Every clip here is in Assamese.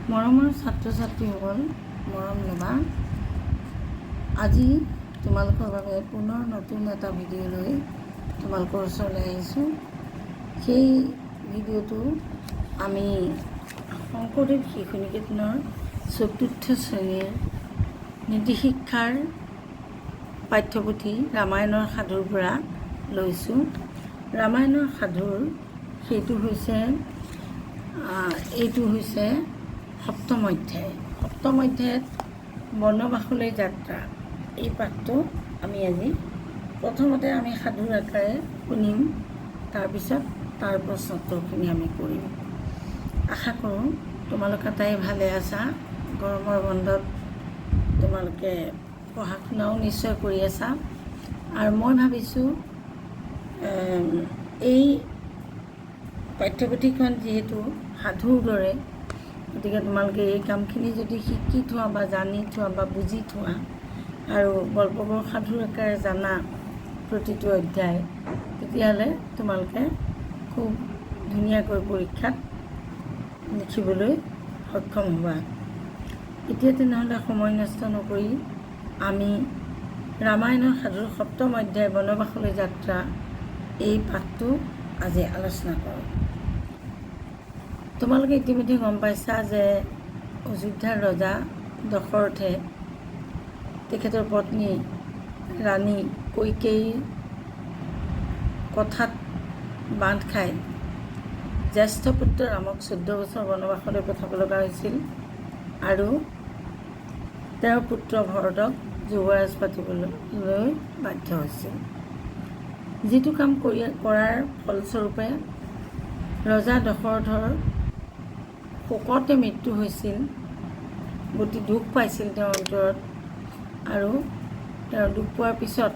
মৰমৰ ছাত্ৰ ছাত্ৰীসকল, মৰম ল'বা। আজি তোমালোকৰ বাবে পুনৰ নতুন এটা ভিডিঅ' লৈ তোমালোকৰ ওচৰলৈ আহিছোঁ। সেই ভিডিঅ'টো আমি শংকৰদেৱ শিশু নিকেতনৰ ৪ৰ্থ শ্ৰেণীৰ নীতিশিক্ষাৰ পাঠ্যপুথি ৰামায়ণৰ সাধুৰ পৰা লৈছোঁ। ৰামায়ণৰ সাধুৰ এইটো হৈছে সপ্তম অধ্যায়। সপ্তম অধ্যায়ত বনবাসলৈ যাত্ৰা, এই পাঠটো আমি আজি প্ৰথমতে আমি সাধুৰ আকাৰে শুনিম, তাৰপিছত তাৰ প্ৰশ্নোত্তৰখিনি আমি কৰিম। আশা কৰোঁ তোমালোক এটাই ভালে আছা। গৰমৰ বন্ধত তোমালোকে পঢ়া শুনাও নিশ্চয় কৰি আছা। আৰু মই ভাবিছোঁ এই পাঠ্যপুথিখন যিহেতু সাধুৰ দৰে, গতিকে তোমালোকে এই কামখিনি যদি শিকি থোৱা বা জানি থোৱা বা বুজি থোৱা আৰু গল্পবোৰ সাধুৰ আকাৰে জানা প্ৰতিটো অধ্যায়, তেতিয়াহ'লে তোমালোকে খুব ধুনীয়াকৈ পৰীক্ষাত লিখিবলৈ সক্ষম হ'বা। এতিয়া তেনেহ'লে সময় নষ্ট নকৰি আমি ৰামায়ণৰ সাধুৰ সপ্তম অধ্যায় বনবাসলৈ যাত্ৰা এই পাঠটো আজি আলোচনা কৰোঁ। তোমালোকে ইতিমধ্যে গম পাইছা যে অযোধ্যাৰ ৰজা দশৰথে তেখেতৰ পত্নী ৰাণী কইকেয়ীৰ কথাত বান্ধ খাই জ্যেষ্ঠ পুত্ৰ ৰামক 14 বছৰ বনবাসলৈ পঠাব লগা হৈছিল আৰু তেওঁৰ পুত্ৰ ভৰতক যুৱৰাজ পাতিবলৈ বাধ্য হৈছিল। যিটো কাম কৰাৰ ফলস্বৰূপে ৰজা দশৰথৰ শোকতে মৃত্যু হৈছিল, অতি দুখ পাইছিল তেওঁৰ অন্তৰত, আৰু তেওঁৰ দুখ পোৱাৰ পিছত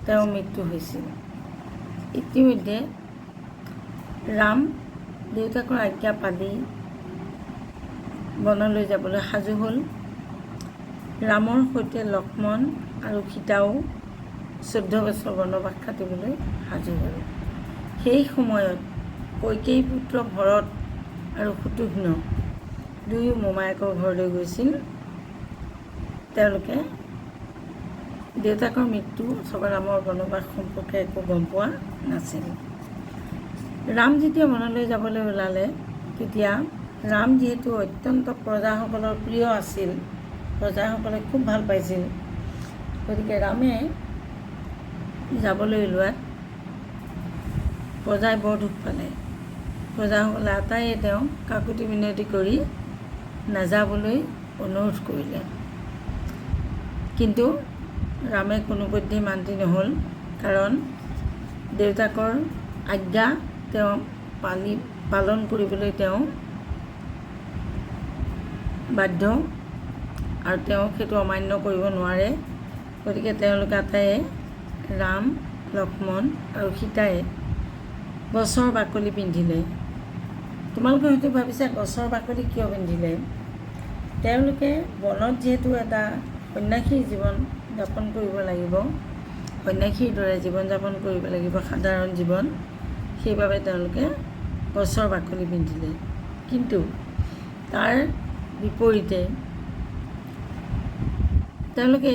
তেওঁৰ মৃত্যু হৈছিল। ইতিমধ্যে ৰাম দেউতাকৰ আজ্ঞা পালি বনলৈ যাবলৈ সাজু হ'ল। ৰামৰ সৈতে লক্ষ্মণ আৰু সীতাও 14 বছৰ বনবাস খাটিবলৈ সাজু হ'ল। সেই সময়ত কইকেয়ী পুত্ৰ ভৰত আৰু শত্ৰুঘ্ন দুয়ো মোমায়েকৰ ঘৰলৈ গৈছিল। তেওঁলোকে দেউতাকৰ মৃত্যু অথবা ৰামৰ বনবাস সম্পৰ্কে একো গম পোৱা নাছিল। ৰাম যেতিয়া বনলৈ যাবলৈ ওলালে, তেতিয়া ৰাম যিহেতু অত্যন্ত প্ৰজাসকলৰ প্ৰিয় আছিল, প্ৰজাসকলে খুব ভাল পাইছিল, গতিকে ৰামে যাবলৈ ওলোৱাত প্ৰজাই বৰ দুখ পালে। প্ৰজাসকলে আটাইয়ে তেওঁক কাকুতি মিনতি কৰি নাযাবলৈ অনুৰোধ কৰিলে, কিন্তু ৰামে কোনোপধ্যে মান্তি নহ'ল, কাৰণ দেউতাকৰ আজ্ঞা তেওঁ পালন কৰিবলৈ তেওঁ বাধ্য আৰু তেওঁ সেইটো অমান্য কৰিব নোৱাৰে। গতিকে তেওঁলোকে আটাইয়ে ৰাম, লক্ষ্মণ আৰু সীতাই গছৰ বাকলি পিন্ধিলে। তোমালোকে হয়তো ভাবিছা গছৰ বাকলি কিয় পিন্ধিলে? তেওঁলোকে বনত যিহেতু এটা সন্ন্যাসীৰ জীৱন যাপন কৰিব লাগিব, সন্ন্যাসীৰ দৰে জীৱন যাপন কৰিব লাগিব, সাধাৰণ জীৱন, সেইবাবে তেওঁলোকে গছৰ বাকলি পিন্ধিলে। কিন্তু তাৰ বিপৰীতে তেওঁলোকে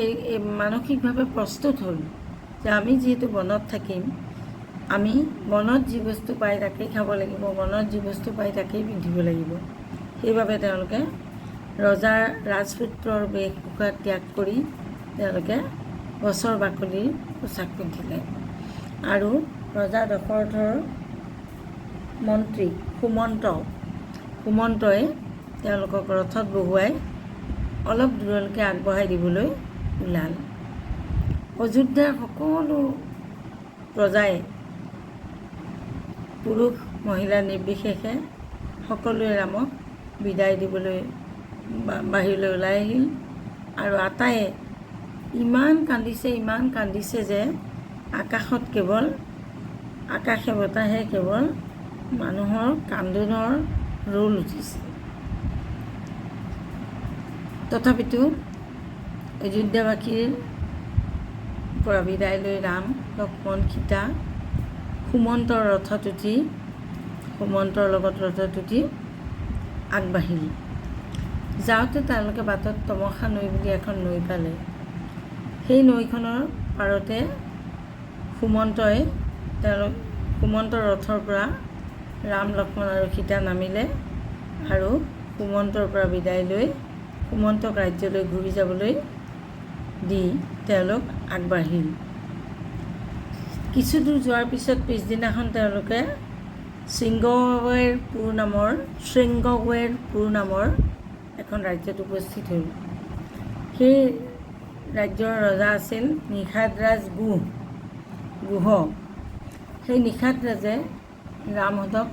মানসিকভাৱে প্ৰস্তুত হ'ল যে আমি যিহেতু বনত থাকিম, আমি বনত যি বস্তু পাই তাকেই খাব লাগিব, বনত যি বস্তু পাই তাকেই পিন্ধিব লাগিব। সেইবাবে তেওঁলোকে ৰজাৰ ৰাজপুত্ৰৰ বেশভূষা ত্যাগ কৰি তেওঁলোকে গছৰ বাকলিৰ পোছাক পিন্ধিলে। আৰু ৰজা দশৰথৰ মন্ত্ৰী সুমন্তই তেওঁলোকক ৰথত বহুৱাই অলপ দূৰলৈকে আগবঢ়াই দিবলৈ ওলাল। অযোধ্যাৰ সকলো প্ৰজাই, পুৰুষ মহিলা নিৰ্বিশেষে সকলোৱে ৰামক বিদায় দিবলৈ বাহিৰলৈ ওলাই আহিল। আৰু আটাইয়ে ইমান কান্দিছে যে আকাশে বতাহে কেৱল মানুহৰ কান্দোনৰ ৰোল উঠিছে। তথাপিতো অযোধ্যাবাসীৰ পৰা বিদায় লৈ ৰাম, লক্ষ্মণ, সীতা সুমন্তৰ লগত ৰথত উঠি আগবাঢ়িল। যাওঁতে তেওঁলোকে বাটত তমসা নৈ বুলি এখন নৈ পালে। সেই নৈখনৰ পাৰতে সুমন্ত ৰথৰ পৰা ৰাম লক্ষ্মণ আৰু সীতা নামিলে আৰু সুমন্তৰ পৰা বিদায় লৈ সুমন্তক ৰাজ্যলৈ ঘূৰি যাবলৈ দি তেওঁলোক আগবাঢ়িল। কিছু দূৰ যোৱাৰ পিছত পিছদিনাখন তেওঁলোকে শৃংগৱেৰপুৰ নামৰ এখন ৰাজ্যত উপস্থিত হ'ল। সেই ৰাজ্যৰ ৰজা আছিল নিষাদৰাজ গুহ। সেই নিষাদৰাজে ৰামহঁতক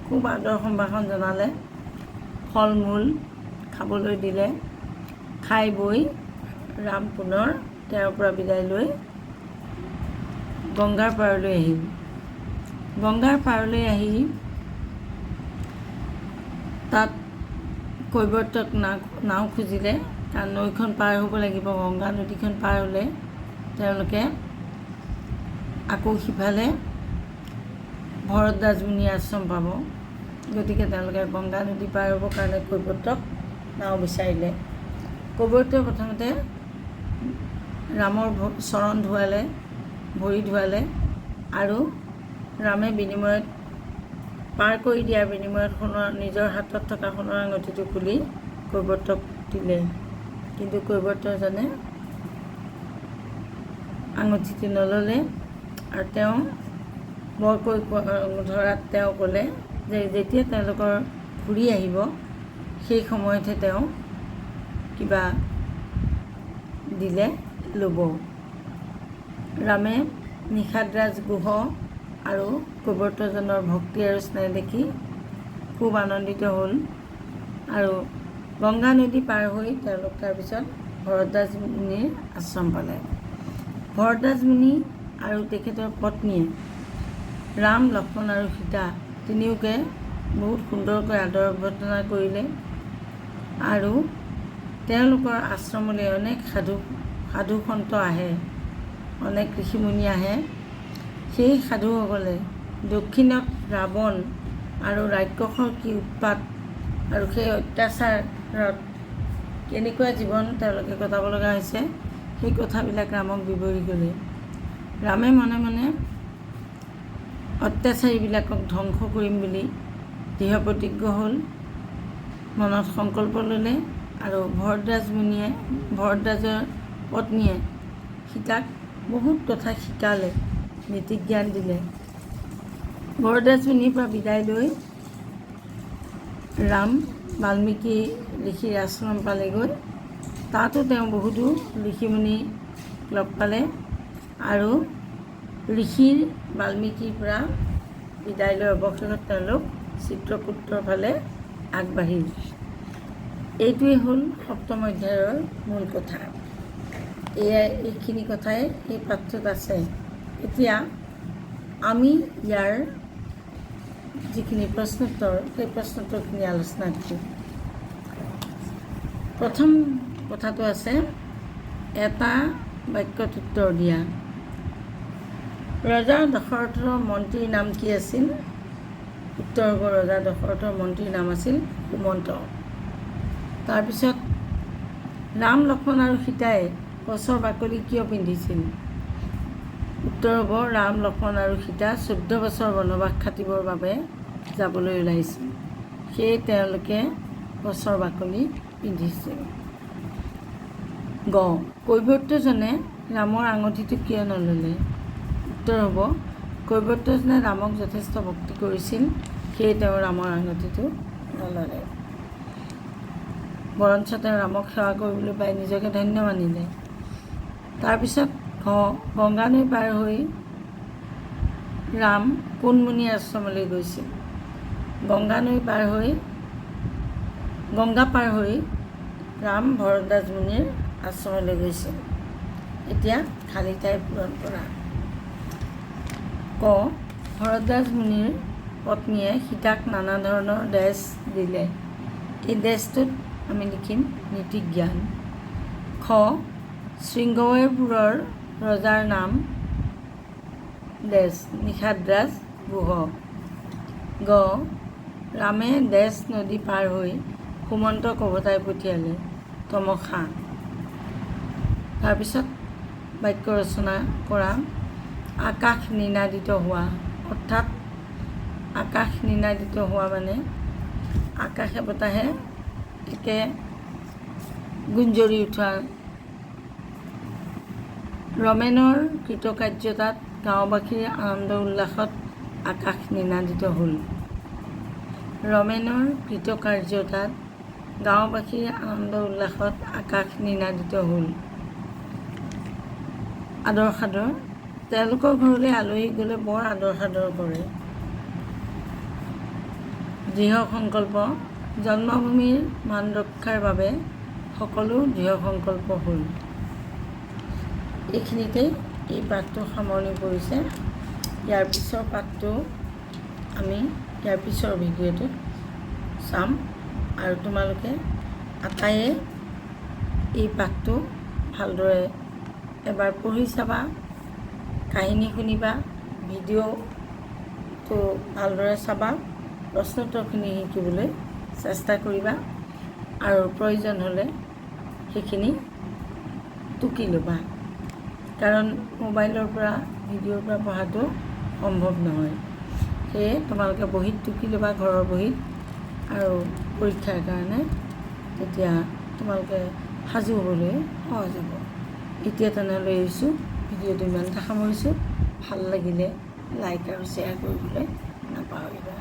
খুব আদৰ সম্ভাষণ জনালে, ফল মূল খাবলৈ দিলে। খাই বৈ ৰাম পুনৰ তেওঁৰ পৰা বিদায় লৈ গংগাৰ পাৰলৈ আহিল। গংগাৰ পাৰলৈ আহি তাত কৈৱৰ্তক নাও খুজিলে, কাৰণ নৈখন পাৰ হ'ব লাগিব। গংগা নদীখন পাৰ হ'লে তেওঁলোকে আকৌ সিফালে ভৰদ্বাজ মুনিৰ আশ্ৰম পাব। গতিকে তেওঁলোকে গংগা নদী পাৰ হ'বৰ কাৰণে কৈৱৰ্তক নাও বিচাৰিলে। কৈৱৰ্তই প্ৰথমতে ৰামৰ চৰণ ধুৱালে, ভৰি ধুৱালে আৰু ৰামে বিনিময়ত পাৰ কৰি দিয়াৰ বিনিময়ত নিজৰ হাতত থকা সোণৰ আঙুঠিটো খুলি কৈৱৰ্তক দিলে। কিন্তু কৈৱৰ্তজনে আঙুঠিটো নল'লে আৰু তেওঁ বৰকৈ ধৰাত তেওঁ ক'লে যে যেতিয়া তেওঁলোকৰ ঘূৰি আহিব সেই সময়তহে তেওঁ কিবা দিলে ল'ব। ৰামে নিষাদৰাজ গুহ আৰু কৈৱৰ্তজনৰ ভক্তি আৰু স্নেহ দেখি খুব আনন্দিত হ'ল আৰু গংগা নদী পাৰ হৈ তেওঁলোক তাৰপিছত ভৰদ্বাজ মুনিৰ আশ্ৰম পালে। ভৰদ্বাজ মুনি আৰু তেখেতৰ পত্নীয়ে ৰাম লক্ষ্মণ আৰু সীতা তিনিওকে বহুত সুন্দৰকৈ আদৰ অভ্যৰ্থনা কৰিলে আৰু তেওঁলোকৰ আশ্ৰমলৈ অনেক সাধু সন্ত আহে, অনেক ঋষিমুনি আহে। সেই সাধুসকলে দক্ষিণত ৰাৱণ আৰু ৰাক্ষসৰ কি উৎপাত আৰু সেই অত্যাচাৰত কেনেকুৱা জীৱন তেওঁলোকে কটাব লগা হৈছে সেই কথাবিলাক ৰামক বিৱৰি গ'লে। ৰামে মনে মনে অত্যাচাৰীবিলাকক ধ্বংস কৰিম বুলি দৃঢ় প্ৰতিজ্ঞ হ'ল, মনত সংকল্প ল'লে আৰু ভৰদ্বাজৰ পত্নীয়ে সীতাক বহুত কথা শিকালে, নীতি জ্ঞান দিলে। ভৰদ্বাজ মুনিৰ পৰা বিদায় লৈ ৰাম বাল্মীকি ঋষিৰ আশ্ৰম পালেগৈ। তাতো তেওঁ বহুতো ঋষিমুনি লগ পালে আৰু ঋষিৰ বাল্মীকিৰ পৰা বিদায় লৈ অৱশেষত তেওঁলোক চিত্ৰকূটৰ ফালে আগবাঢ়িল। এইটোৱেই হ'ল সপ্তম অধ্যায়ৰ মূল কথা। এইখিনি কথাই এই পাঠটোত আছে। এতিয়া আমি ইয়াৰ যিখিনি প্ৰশ্নোত্তৰ সেই প্ৰশ্নোত্তৰখিনি আলোচনা কৰিম। প্ৰথম কথাটো আছে এটা বাক্যত উত্তৰ দিয়া। ৰজা দশৰথৰ মন্ত্ৰীৰ নাম কি আছিল? উত্তৰ হ'ব ৰজা দশৰথৰ মন্ত্ৰীৰ নাম আছিল সুমন্ত। তাৰপিছত ৰাম লক্ষ্মণ আৰু সীতাই গছৰ বাকলি কিয় পিন্ধিছিল? উত্তৰ হ'ব ৰাম লক্ষ্মণ আৰু সীতা 14 বছৰ বনবাস খাটিবৰ বাবে যাবলৈ ওলাইছিল, সেয়ে তেওঁলোকে গছৰ বাকলি পিন্ধিছিল। কৈৱৰ্তজনে ৰামৰ আঙুঠিটো কিয় নল'লে? উত্তৰ হ'ব কৈৱৰ্তজনে ৰামক যথেষ্ট ভক্তি কৰিছিল, সেয়ে তেওঁ ৰামৰ আঙুঠিটো নল'লে। বৰঞ্চ তেওঁ ৰামক সেৱা কৰিবলৈ পাই নিজকে ধন্য মানিলে। তাৰপিছত গংগা নৈ পাৰ হৈ ৰাম কোন মুনিৰ আশ্ৰমলৈ গৈছিল? গংগা পাৰ হৈ ৰাম ভৰদ্বাজ মুনিৰ আশ্ৰমলৈ গৈছিল। এতিয়া খালী ঠাই পূৰণ কৰা। ভৰদ্বাজ মুনিৰ পত্নীয়ে সীতাক নানা ধৰণৰ ডেছ দিলে। এই ডেছটোত আমি লিখিম নীতি জ্ঞান। শৃংগৱেৰপুৰৰ ৰজাৰ নাম নিষাদৰাজ গুহ। ৰামে ডেছ নদী পাৰ হৈ সুমন্ত কভতাই পঠিয়ালে তমসা। তাৰপিছত বাক্য ৰচনা কৰা আকাশ নিনাদিত হোৱা, অৰ্থাৎ আকাশ নিনাদিত হোৱা মানে আকাশে বতাহে একে গুঞ্জৰি উঠা। ৰমেনৰ কৃতকাৰ্যতাত গাঁওবাসীৰ আনন্দ উল্লাসত আকাশ নিনাদিত হ'ল। ৰমেনৰ কৃতকাৰ্যতাত গাঁওবাসীৰ আনন্দ উল্লাসত আকাশ নিনাদিত হ'ল। আদৰ সাদৰ, তেওঁলোকৰ ঘৰলৈ আলহী গ'লে বৰ আদৰ সাদৰ কৰে। দৃঢ় সংকল্প, জন্মভূমিৰ মান ৰক্ষাৰ বাবে সকলো দৃঢ় সংকল্প হ'ল। এইখিনিতেই এই পাঠটো সামৰণি পৰিছে। ইয়াৰ পিছৰ পাঠটো আমি ইয়াৰ পিছৰ ভিডিঅ'টোত চাম আৰু তোমালোকে আটাইয়ে এই পাঠটো ভালদৰে এবাৰ পঢ়ি চাবা, কাহিনী শুনিবা, ভিডিঅ'টো ভালদৰে চাবা, প্ৰশ্নোত্তৰখিনি শিকিবলৈ চেষ্টা কৰিবা আৰু প্ৰয়োজন হ'লে সেইখিনি টুকি ল'বা, কাৰণ মোবাইলৰ পৰা ভিডিঅ'ৰ পৰা পঢ়াটো সম্ভৱ নহয়। সেয়ে তোমালোকে বহীত টুকি ল'বা, ঘৰৰ বহীত, আৰু পৰীক্ষাৰ কাৰণে তেতিয়া তোমালোকে সাজু হ'বলৈ সহজ হ'ব। এতিয়া তেনেহ'লে এৰিছোঁ, ভিডিঅ'টো ইমানতে সামৰিছোঁ। ভাল লাগিলে লাইক আৰু শ্বেয়াৰ কৰিবলৈ নাপাহৰিবা।